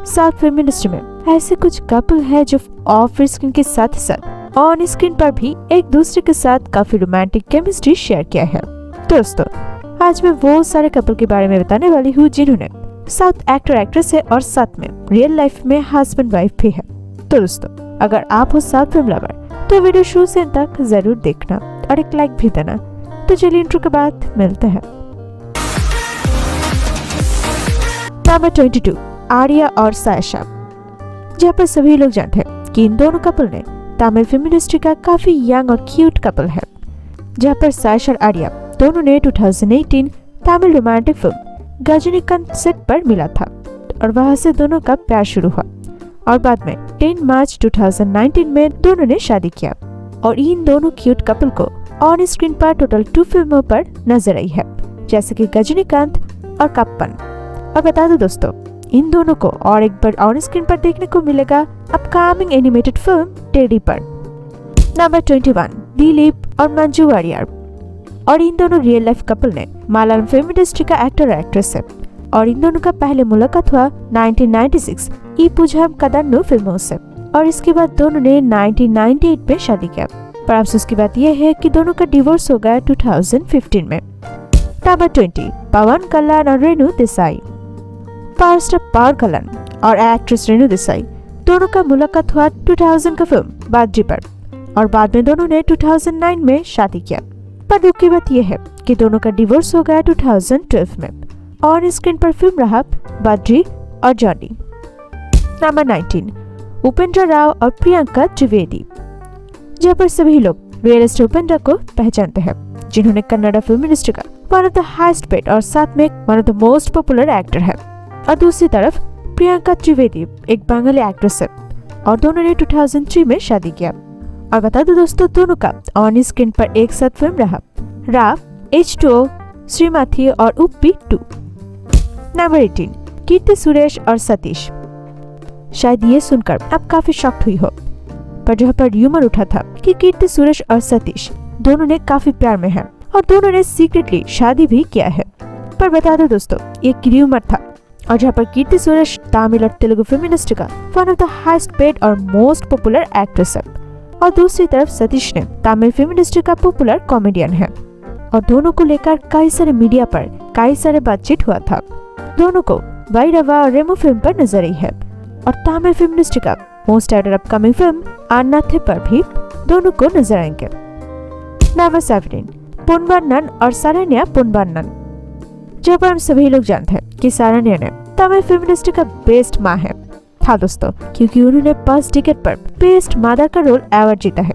South film industry में ऐसे कुछ कपल है जो ऑफ स्क्रीन के साथ साथ ऑन स्क्रीन पर भी एक दूसरे के साथ काफी रोमांटिक केमिस्ट्री शेयर किया है। दोस्तों, आज मैं वो सारे कपल के बारे में बताने वाली हूँ जिन्होंने साउथ एक्टर एक्ट्रेस है और साथ में रियल लाइफ में हस्बैंड वाइफ भी है। तो दोस्तों, अगर आप हो साउथ फिल्म लवर तो वीडियो शुरू से अंत तक जरूर देखना और एक लाइक भी देना। तो चलिए इंट्रो के बाद मिलते हैं। नंबर 22, आर्या और सायशा। जहाँ पर सभी लोग जानते हैं कि इन दोनों कपल ने तमिल फिल्म इंडस्ट्री का काफी यंग और क्यूट कपल है। जहाँ पर सायशा और आर्या दोनों ने 2018 तमिल रोमांटिक फिल्म गजनीकांत सेट पर मिला था और वहां से दोनों का प्यार शुरू हुआ और बाद में 10 मार्च 2019 में दोनों ने शादी किया और इन दोनों क्यूट कपल को ऑन स्क्रीन पर टोटल 2 फिल्मों पर नजर आई है, जैसे कि गजनीकांत और कप्पन। और बता दो दोस्तों, इन दोनों को और एक बार ऑन स्क्रीन पर देखने को मिलेगा अपकमिंग एनिमेटेड फिल्म टेडी पर। नंबर 21, दिलीप और मंजू वारियर। और इन दोनों रियल लाइफ कपल ने मलयालम फिल्म इंडस्ट्री का एक्टर एक्ट्रेस है और इन दोनों का पहले मुलाकात हुआ 1996 ई पूजाम कदन्नु फिल्मों से और इसके बाद दोनों ने 1998 में शादी किया। पर अफसोस की बात यह है कि दोनों का डिवोर्स हो गया 2015 में। नंबर 20, पवन कल्याण और रेणु देसाई। पावर स्टार पवन कल्याण और एक्ट्रेस रेणु देसाई दोनों का मुलाकात हुआ 2000 का फिल्म बाजी पर और बाद में दोनों ने 2009 में शादी किया। पर दुख की बात यह है कि दोनों का डिवोर्स हो गया 2012 में। ऑन स्क्रीन पर फिल्म रहा बाजी और जॉनी। नंबर 19, उपेंद्र राव और प्रियंका त्रिवेदी। जहाँ पर सभी लोग रियल स्टार उपेंद्र को पहचानते हैं, जिन्होंने कन्नड़ फिल्म इंडस्ट्री का one of the highest paid और साथ में one of the most popular actor है। और दूसरी तरफ प्रियंका त्रिवेदी एक बंगाली एक्ट्रेस है और दोनों ने 2003 में शादी किया। और बता दो दोस्तों, दोनों का ऑन स्क्रीन पर एक साथ फिल्म रहा राव, H2O, श्रीमती और उप्पी 2। नंबर 18, कीर्ति सुरेश और सतीश। शायद ये सुनकर आप काफी शॉक्ड हुई हो, पर जहाँ पर र्यूमर उठा था कि कीर्ति सुरेश और सतीश दोनों ने काफी प्यार में हैं और दोनों ने सीक्रेटली शादी भी किया है। पर बता दो दोस्तों, ये र्यूमर था। और जहाँ पर कीर्ति सुरेश तमिल और तेलुगु फिल्म इंडस्ट्री का one of the highest paid और मोस्ट पॉपुलर एक्ट्रेस है और दूसरी तरफ सतीश ने तमिल फिल्म इंडस्ट्री का पॉपुलर कॉमेडियन है और दोनों को लेकर कई सारे मीडिया पर कई सारे बातचीत हुआ था। दोनों को वाइरवा और रेमो फिल्म पर नजर आई है और तमिल फिल्म इंडस्ट्री का most awaited upcoming film Annaatthe पर भी दोनों को नजर आएंगे। नंबर 17, पोन्वानन और सारान्या पोन्वानन। जहाँ पर हम सभी लोग जानते हैं कि सारान्या ने तमिल फिल्म इंडस्ट्री का बेस्ट माँ है। हाँ दोस्तों, क्योंकि उन्होंने 5 टिकट पर बेस्ट मदर का रोल अवार्ड जीता है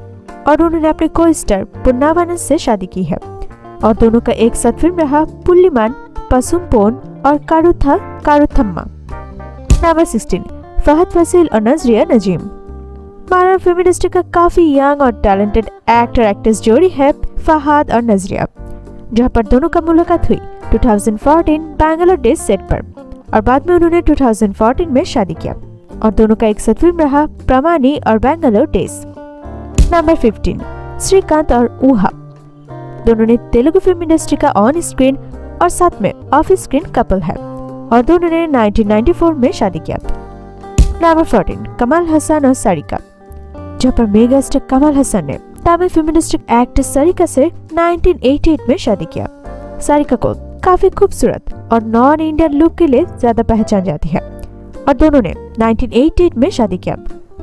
और उन्होंने अपने को स्टार पुन्नावानन से शादी की है और दोनों का एक साथ फिल्म रहा पुल्लीमान, पसुमपोन और कारुथा कारुथम्मा। नंबर 16, फहद फासिल और नजरिया नजीम। मलयालम फिल्म इंडस्ट्री का काफी यंग और टैलेंटेड एक्टर एक्ट्रेस जोड़ी है फहद और नजरिया, जहाँ पर दोनों का मुलाकात हुई 2014 बैंगलोर डेज सेट पर और बाद में उन्होंने 2014 में शादी किया और दोनों का एक साथ फिल्म रहा प्रमाणी और बैंगलोर डेज। नंबर 15, श्रीकांत और ऊहा। दोनों ने तेलुगु फिल्म इंडस्ट्री का ऑन स्क्रीन और साथ में ऑफ स्क्रीन कपल है और दोनों ने 1994 में शादी किया। नंबर 14, कमल हसन और सारिका। जहाँ पर मेगा स्टार कमल हसन ने Tamil film industry actress Sarika से 1988 में शादी किया। सारिका को काफी खूबसूरत और नॉन इंडियन लुक के लिए ज्यादा पहचान जाती है और दोनों ने 1988 में शादी किया।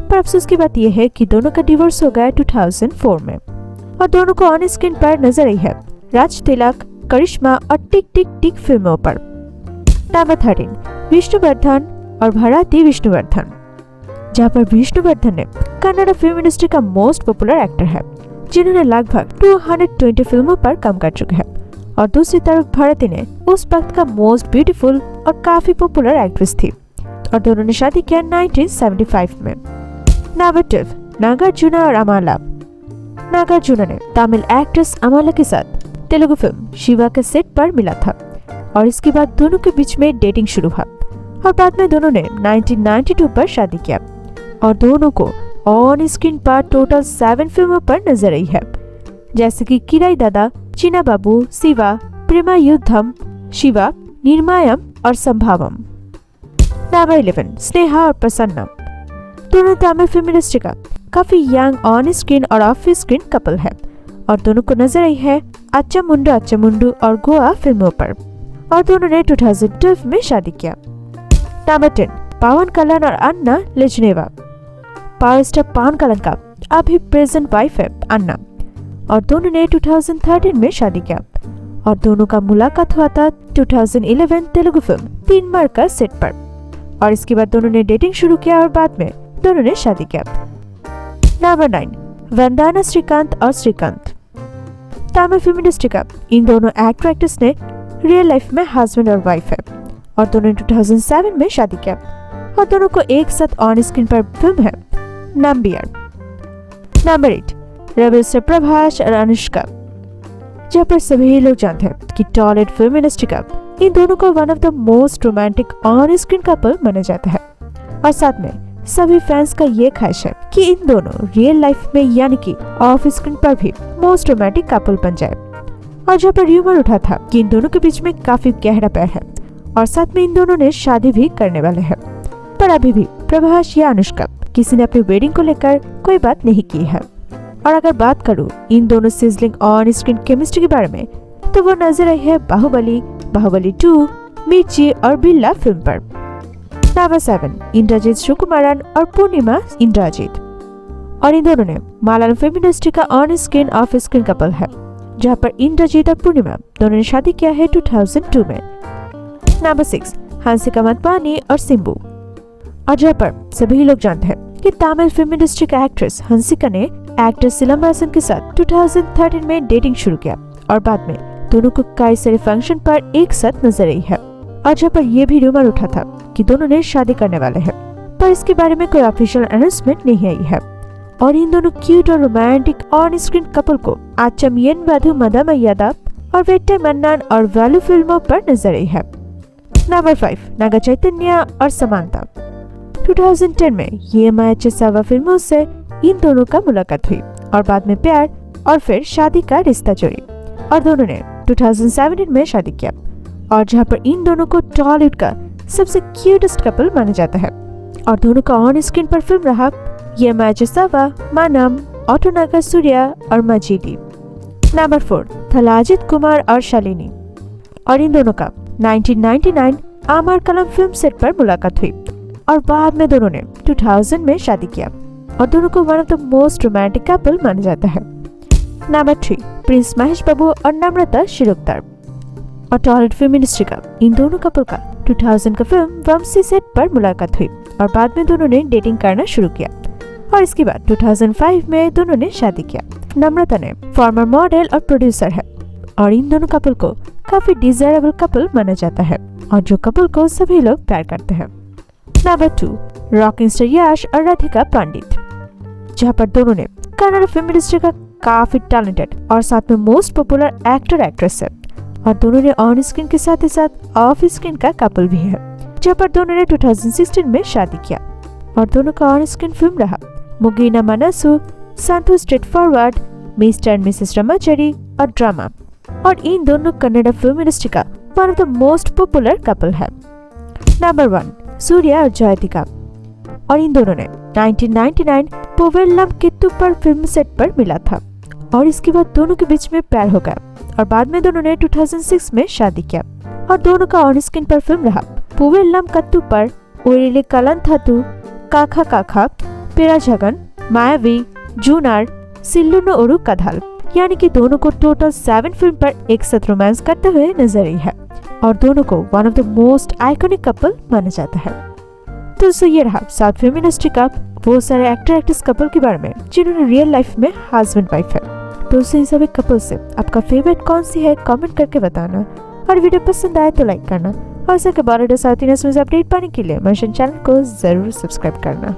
पर अफसोस की बात यह है कि दोनों का डिवोर्स हो गया 2004 में और दोनों को ऑन स्क्रीन पर नजर आई है राज तिलक, करिश्मा और टिक टिक टिक फिल्मों पर। नंबर 13, विष्णुवर्धन और भारती विष्णुवर्धन। जहाँ पर विष्णुवर्धन ने कन्नड़ फिल्म इंडस्ट्री का मोस्ट पॉपुलर एक्टर है, जिन्होंने लगभग 220 फिल्मों पर काम कर चुके हैं और दूसरी तरफ भारती ने उस वक्त का मोस्ट ब्यूटीफुल और काफी पॉपुलर एक्ट्रेस थी और दोनों ने शादी किया 1975 में। नंबर 12, नागार्जुना और अमाला। नागार्जुना ने तमिल एक्ट्रेस अमाला के साथ तेलुगु फिल्म शिवा के सेट पर मिला था और इसके बाद दोनों के बीच में डेटिंग शुरू हुआ और बाद में दोनों ने 1992 पर शादी किया और दोनों को ऑन स्क्रीन पर टोटल 7 फिल्मों पर नजर आई है, जैसे कि किराई दादा, चीना बाबू, शिवा, प्रेमा युद्धम, शिवा, निर्मायम और संभावम। नंबर 11 स्नेहा और प्रसन्ना। दोनों तमिल फिल्म इंडस्ट्री का काफी यंग ऑन स्क्रीन और ऑफ स्क्रीन कपल है और दोनों को नजर आई है अच्छा मुंडू और गोवा फिल्मों पर और दोनों ने 2012 में शादी किया। नंबर 10 पवन कल्याण और अन्ना लेजनेवा। पावर स्टार पवन कल्याण का अभी प्रेजेंट वाइफ है अन्ना और दोनों ने 2013 में शादी किया और दोनों का मुलाकात हुआ था 2011 तेलुगु फिल्म तीन मर का सेट पर और इसके बाद दोनों ने डेटिंग शुरू किया और बाद में दोनों ने शादी किया। नंबर 9 वंदना श्रीकांत और श्रीकांत। तमिल फिल्म इंडस्ट्री का इन दोनों एक्टर एक्ट्रेस ने रियल लाइफ में हस्बैंड और वाइफ है और दोनों ने 2007 में शादी किया और दोनों को एक साथ ऑन स्क्रीन पर फिल्म है नंबियर। नंबर 8 रवि से प्रभास और अनुष्का। जहाँ पर सभी लोग जानते हैं कि टॉलीवुड फिल्म इंडस्ट्री का इन दोनों को one of the most romantic on screen couple माना जाता है और साथ में सभी फैंस का ये ख्वाहिश है कि इन दोनों रियल लाइफ में यानी कि ऑफ स्क्रीन पर भी मोस्ट रोमांटिक कपल बन जाए और जहाँ पर र्यूमर उठा था कि इन दोनों के बीच में काफी गहरा प्यार है और साथ में इन दोनों ने शादी भी करने वाले हैं, पर अभी भी प्रभास या अनुष्का किसी ने अपनी वेडिंग को लेकर कोई बात नहीं की है। और अगर बात करूँ इन दोनों सिजलिंग ऑन स्क्रीन केमिस्ट्री के बारे में तो वो नजर आई है बाहुबली 2, मिर्ची और बिल्ला फिल्म पर। नंबर 7 इंद्रजीत सुकुमारन और पूर्णिमा इंद्रजीत। और इन दोनों ने मलयालम फिल्म इंडस्ट्री का on screen of screen couple है जहाँ पर इंद्रजीत और पूर्णिमा दोनों ने शादी किया है 2002 में। नंबर 6 हंसिका मधवानी और सिंबू। और जहाँ पर सभी लोग जानते हैं कि तमिल फिल्म इंडस्ट्री का एक्ट्रेस हंसिका ने एक्टर सिलंबरसन के साथ 2013 में डेटिंग शुरू किया और बाद में दोनों को कई सारे फंक्शन पर एक साथ नजर आई है और जहाँ पर यह भी रूमर उठा था कि दोनों ने शादी करने वाले हैं, पर इसके बारे में कोई ऑफिशियल अनाउंसमेंट नहीं आई है। और इन दोनों क्यूट और रोमांटिक ऑन स्क्रीन कपल को आचम येन वधु मदा मय्यादा और वेट्टे मन्नान और वैलू फिल्मों पर नजर आई है। नंबर 5 नागा चैतन्य और समांता। 2010 में ये माया चिसावा फिल्मों से इन दोनों का मुलाकात हुई और बाद में प्यार और फिर शादी का रिश्ता जोड़ी और दोनों ने 2017 में शादी किया और जहां पर इन दोनों को टॉलीवुड का सबसे क्यूटेस्ट कपल माना जाता है और दोनों का ऑन स्क्रीन पर फिल्म रहा ये माया चिसावा, मानम, ऑटोनागा सूर्या और मजीदी। नंबर 4 थलाजित कुमार और शालिनी। और इन दोनों का 1999 आमार कलम फिल्म सेट पर मुलाकात हुई और बाद में दोनों ने 2000 में शादी किया और दोनों को one of the most romantic couple माना जाता है। नंबर 3 प्रिंस महेश बाबू और नम्रता शिरोद्कर। और टॉलीवुड फिल्म इंडस्ट्री का इन दोनों कपल का 2000 का फिल्म वंशी सेट पर मुलाकात हुई और बाद में दोनों ने डेटिंग करना शुरू किया और इसके बाद 2005 में दोनों ने शादी किया। नम्रता ने फॉर्मर मॉडल और प्रोड्यूसर है और इन दोनों कपल को काफी डिजायरेबल कपल माना जाता है और जो कपल को सभी लोग प्यार करते हैं। नंबर 2 रॉकिंग स्टार यश और राधिका पंडित। जहाँ पर दोनों ने कन्नड़ फिल्म इंडस्ट्री का काफी टैलेंटेड और साथ में मोस्ट पॉपुलर एक्टर एक्ट्रेस है और दोनों ने ऑन स्क्रीन के साथ ही साथ ऑफ स्क्रीन का कपल भी है जहाँ पर दोनों ने 2016 में शादी किया और दोनों का ऑन स्क्रीन फिल्म रहा Moggina Manasu, Santhu straight forward, Mr and Mrs Ramachari और ड्रामा। और इन दोनों कन्नड़ फिल्म इंडस्ट्री का one of the most popular couple है। नंबर 1 सूर्या और जयतिका। और इन दोनों ने 1999 पोवेल्लम कित्तू पर फिल्म सेट पर मिला था और इसके बाद दोनों के बीच में प्यार हो गया और बाद में दोनों ने 2006 में शादी किया और दोनों का ऑन स्क्रीन पर फिल्म रहा पोवेल्लम कत्तू पर ओरिले कलंथातु, काखा काखा, पेरा जगन, मायावी, जूनार, सिल्लुनो ओरु कधाल। यानी कि दोनों को टोटल 7 फिल्म पर एक साथ रोमांस करते हुए नजर आई है और दोनों को one of the most iconic couple माना जाता है। तो दोस्तों ये रहा साउथ फिल्म इंडस्ट्री का वो सारे एक्टर एक्ट्रेस कपल के बारे में जिन्होंने रियल लाइफ में हस्बैंड वाइफ है। दोस्तों इन सभी कपल से आपका फेवरेट कौन सी है कमेंट करके बताना और वीडियो पसंद आए तो लाइक करना और साथ ही Bollywood south Indian news update पाने के लिए मेरे चैनल को जरूर सब्सक्राइब करना।